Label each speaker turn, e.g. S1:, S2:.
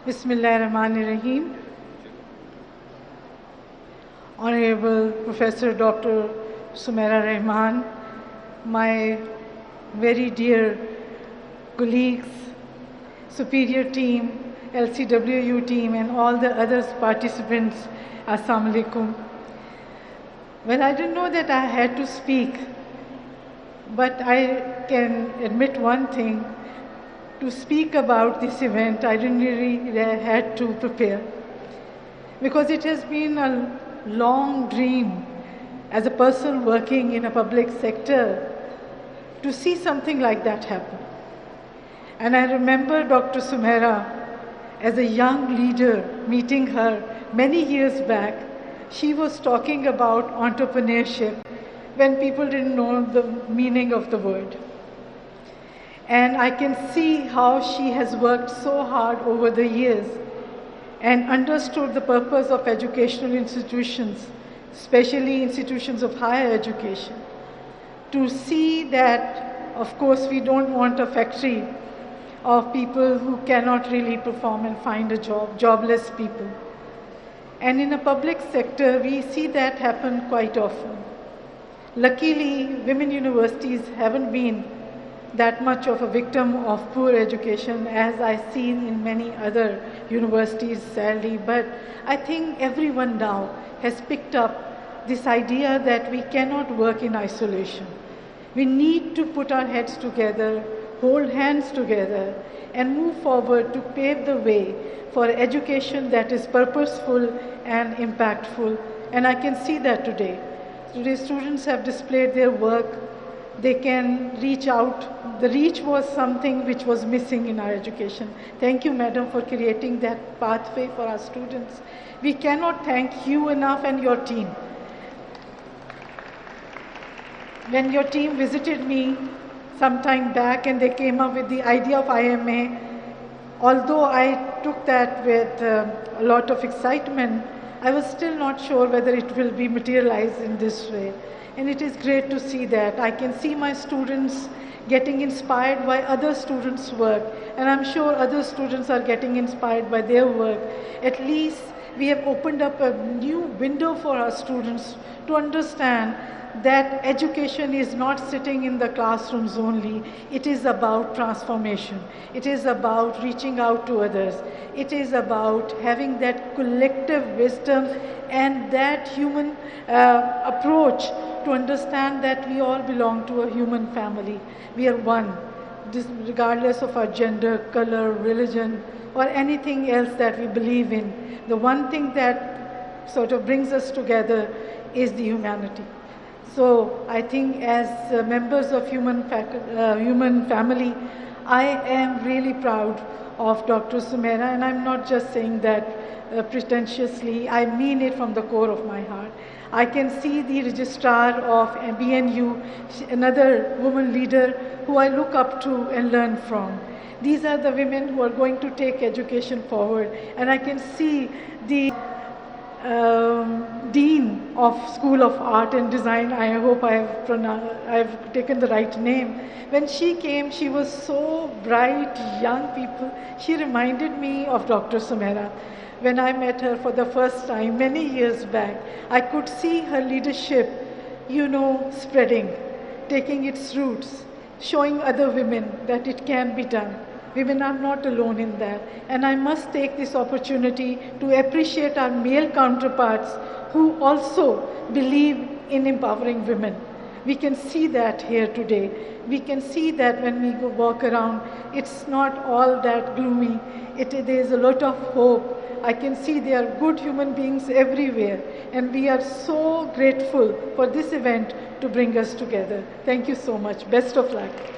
S1: Bismillahirrahmanirrahim. Honorable Professor Dr. Sumaira Rehman, my very dear colleagues, superior team, LCWU team, and all the other participants, Assalamu alaikum. Well, I didn't know that I had to speak, but I can admit one thing. To speak about this event, I didn't really had to prepare, because it has been a long dream as a person working in a public sector to see something like that happen. And I remember Dr. Sumaira as a young leader, meeting her many years back. She was talking about entrepreneurship when people didn't know the meaning of the word. And I can see how she has worked so hard over the years and understood the purpose of educational institutions, especially institutions of higher education, to see that, of course, we don't want a factory of people who cannot really perform and find a job, jobless people. And in a public sector, we see that happen quite often. Luckily, women universities haven't been that much of a victim of poor education as I've seen in many other universities, sadly. But I think everyone now has picked up this idea that we cannot work in isolation. We need to put our heads together, hold hands together, and move forward to pave the way for education that is purposeful and impactful. And I can see that today. Today, students have displayed their work. They can reach out. The reach was something which was missing in our education. Thank you, Madam, for creating that pathway for our students. We cannot thank you enough and your team. When your team visited me some time back and they came up with the idea of IMA, although I took that with a lot of excitement, I was still not sure whether it will be materialized in this way. And it is great to see that. I can see my students getting inspired by other students' work, and I'm sure other students are getting inspired by their work. At least we have opened up a new window for our students to understand that education is not sitting in the classrooms only. It is about transformation. It is about reaching out to others. It is about having that collective wisdom and that human approach to understand that we all belong to a human family. We are one, regardless of our gender, color, religion, or anything else that we believe in. The one thing that sort of brings us together is the humanity. So I think as members of human family, I am really proud of Dr. Sumaira, and I'm not just saying that pretentiously. I mean it from the core of my heart. I can see the registrar of BNU, another woman leader who I look up to and learn from. These are the women who are going to take education forward, and I can see the Dean of School of Art and Design, I hope I've taken the right name. When she came, she was so bright, young people. She reminded me of Dr. Sumaira. When I met her for the first time many years back, I could see her leadership, spreading, taking its roots, showing other women that it can be done. Women are not alone in that. And I must take this opportunity to appreciate our male counterparts who also believe in empowering women. We can see that here today. We can see that when we go walk around, it's not all that gloomy. There's a lot of hope. I can see there are good human beings everywhere. And we are so grateful for this event to bring us together. Thank you so much. Best of luck.